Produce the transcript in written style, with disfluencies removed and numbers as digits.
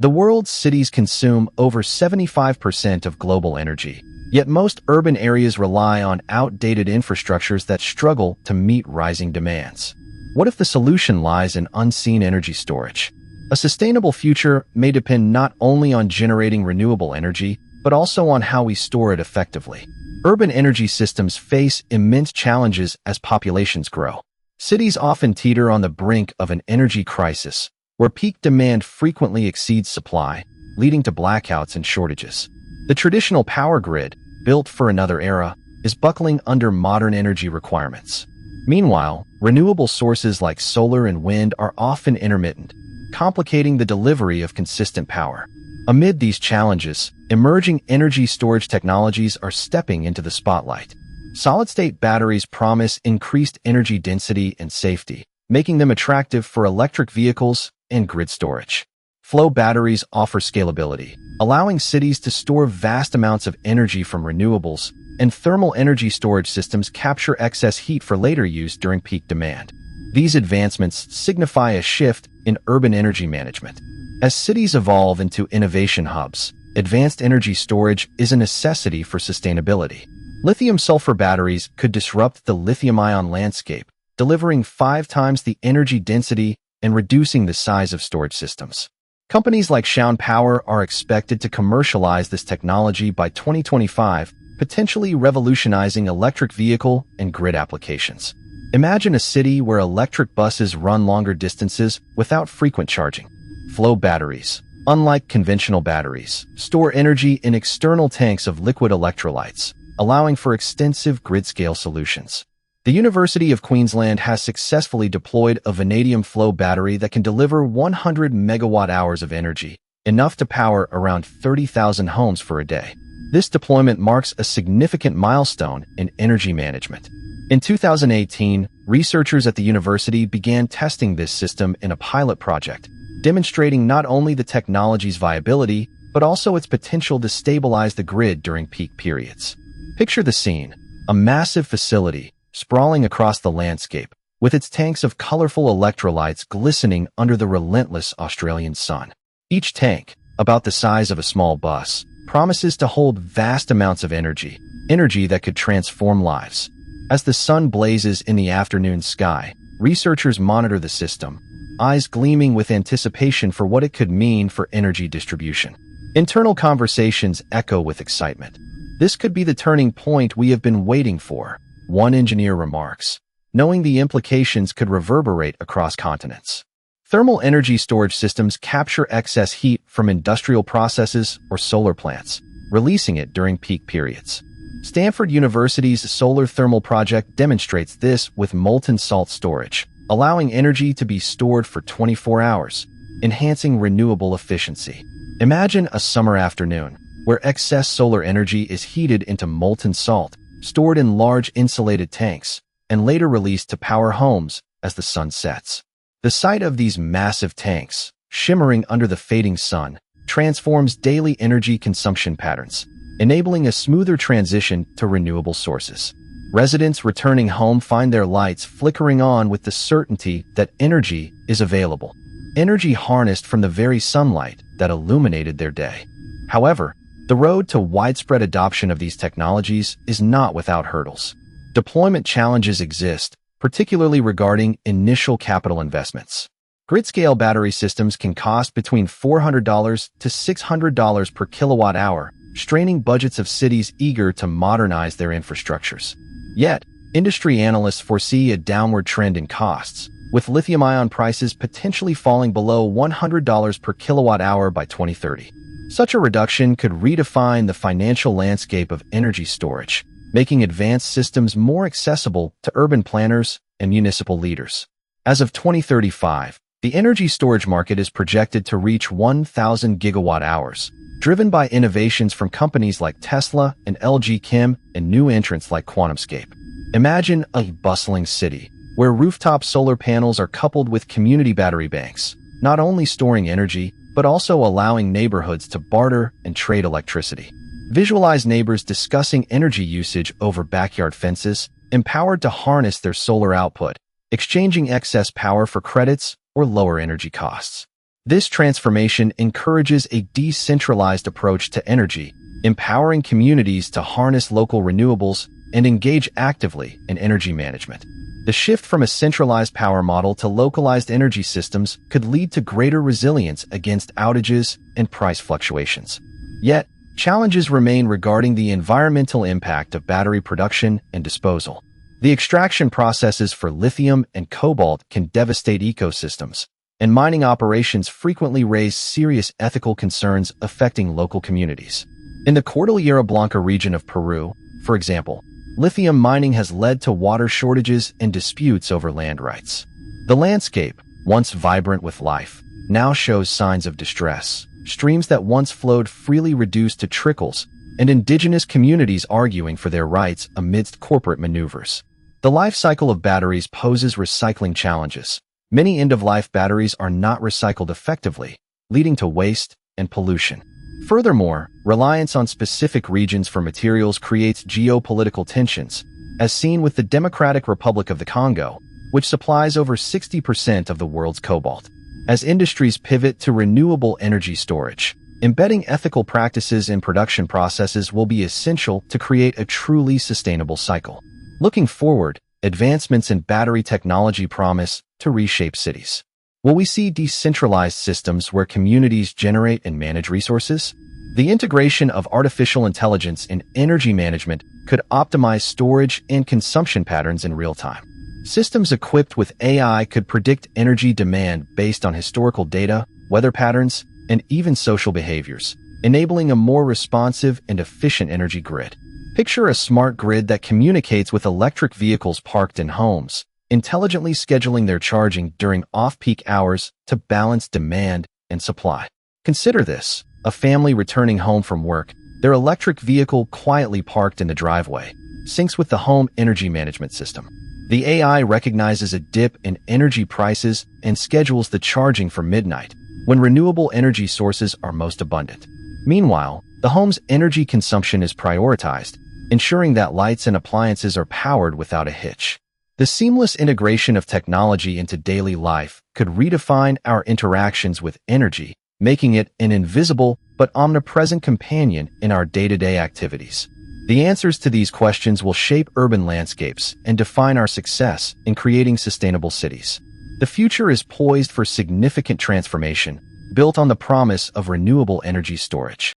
The world's cities consume over 75% of global energy, yet most urban areas rely on outdated infrastructures that struggle to meet rising demands. What if the solution lies in unseen energy storage? A sustainable future may depend not only on generating renewable energy, but also on how we store it effectively. Urban energy systems face immense challenges as populations grow. Cities often teeter on the brink of an energy crisis, where peak demand frequently exceeds supply, leading to blackouts and shortages. The traditional power grid, built for another era, is buckling under modern energy requirements. Meanwhile, renewable sources like solar and wind are often intermittent, complicating the delivery of consistent power. Amid these challenges, emerging energy storage technologies are stepping into the spotlight. Solid-state batteries promise increased energy density and safety, making them attractive for electric vehicles and grid storage. Flow batteries offer scalability, allowing cities to store vast amounts of energy from renewables, and thermal energy storage systems capture excess heat for later use during peak demand. These advancements signify a shift in urban energy management. As cities evolve into innovation hubs, advanced energy storage is a necessity for sustainability. Lithium-sulfur batteries could disrupt the lithium-ion landscape, delivering 5 times the energy density and reducing the size of storage systems. Companies like Shaun Power are expected to commercialize this technology by 2025, potentially revolutionizing electric vehicle and grid applications. Imagine a city where electric buses run longer distances without frequent charging. Flow batteries, unlike conventional batteries, store energy in external tanks of liquid electrolytes, allowing for extensive grid-scale solutions. The University of Queensland has successfully deployed a vanadium flow battery that can deliver 100 megawatt-hours of energy, enough to power around 30,000 homes for a day. This deployment marks a significant milestone in energy management. In 2018, researchers at the university began testing this system in a pilot project, demonstrating not only the technology's viability, but also its potential to stabilize the grid during peak periods. Picture the scene: a massive facility sprawling across the landscape, with its tanks of colorful electrolytes glistening under the relentless Australian sun. Each tank, about the size of a small bus, promises to hold vast amounts of energy that could transform lives. As the sun blazes in the afternoon sky, researchers monitor the system, eyes gleaming with anticipation for what it could mean for energy distribution. Internal conversations echo with excitement. "This could be the turning point we have been waiting for," one engineer remarks, knowing the implications could reverberate across continents. Thermal energy storage systems capture excess heat from industrial processes or solar plants, releasing it during peak periods. Stanford University's solar thermal project demonstrates this with molten salt storage, allowing energy to be stored for 24 hours, enhancing renewable efficiency. Imagine a summer afternoon where excess solar energy is heated into molten salt, stored in large insulated tanks, and later released to power homes as the sun sets. The sight of these massive tanks, shimmering under the fading sun, transforms daily energy consumption patterns, enabling a smoother transition to renewable sources. Residents returning home find their lights flickering on with the certainty that energy is available, energy harnessed from the very sunlight that illuminated their day. However, the road to widespread adoption of these technologies is not without hurdles. Deployment challenges exist, particularly regarding initial capital investments. Grid-scale battery systems can cost between $400 to $600 per kilowatt-hour, straining budgets of cities eager to modernize their infrastructures. Yet, industry analysts foresee a downward trend in costs, with lithium-ion prices potentially falling below $100 per kilowatt-hour by 2030. Such a reduction could redefine the financial landscape of energy storage, making advanced systems more accessible to urban planners and municipal leaders. As of 2035, the energy storage market is projected to reach 1,000 gigawatt-hours, driven by innovations from companies like Tesla and LG Chem and new entrants like QuantumScape. Imagine a bustling city where rooftop solar panels are coupled with community battery banks, not only storing energy, but also allowing neighborhoods to barter and trade electricity. Visualize neighbors discussing energy usage over backyard fences, empowered to harness their solar output, exchanging excess power for credits or lower energy costs. This transformation encourages a decentralized approach to energy, empowering communities to harness local renewables and engage actively in energy management. The shift from a centralized power model to localized energy systems could lead to greater resilience against outages and price fluctuations. Yet, challenges remain regarding the environmental impact of battery production and disposal. The extraction processes for lithium and cobalt can devastate ecosystems, and mining operations frequently raise serious ethical concerns affecting local communities. In the Cordillera Blanca region of Peru, for example, lithium mining has led to water shortages and disputes over land rights. The landscape, once vibrant with life, now shows signs of distress. Streams that once flowed freely reduced to trickles, and indigenous communities arguing for their rights amidst corporate maneuvers. The life cycle of batteries poses recycling challenges. Many end-of-life batteries are not recycled effectively, leading to waste and pollution. Furthermore, reliance on specific regions for materials creates geopolitical tensions, as seen with the Democratic Republic of the Congo, which supplies over 60% of the world's cobalt. As industries pivot to renewable energy storage, embedding ethical practices in production processes will be essential to create a truly sustainable cycle. Looking forward, advancements in battery technology promise to reshape cities. Will we see decentralized systems where communities generate and manage resources? The integration of artificial intelligence in energy management could optimize storage and consumption patterns in real time. Systems equipped with AI could predict energy demand based on historical data, weather patterns, and even social behaviors, enabling a more responsive and efficient energy grid. Picture a smart grid that communicates with electric vehicles parked in homes, intelligently scheduling their charging during off-peak hours to balance demand and supply. Consider this: a family returning home from work, their electric vehicle quietly parked in the driveway, syncs with the home energy management system. The AI recognizes a dip in energy prices and schedules the charging for midnight, when renewable energy sources are most abundant. Meanwhile, the home's energy consumption is prioritized, ensuring that lights and appliances are powered without a hitch. The seamless integration of technology into daily life could redefine our interactions with energy, making it an invisible but omnipresent companion in our day-to-day activities. The answers to these questions will shape urban landscapes and define our success in creating sustainable cities. The future is poised for significant transformation, built on the promise of renewable energy storage.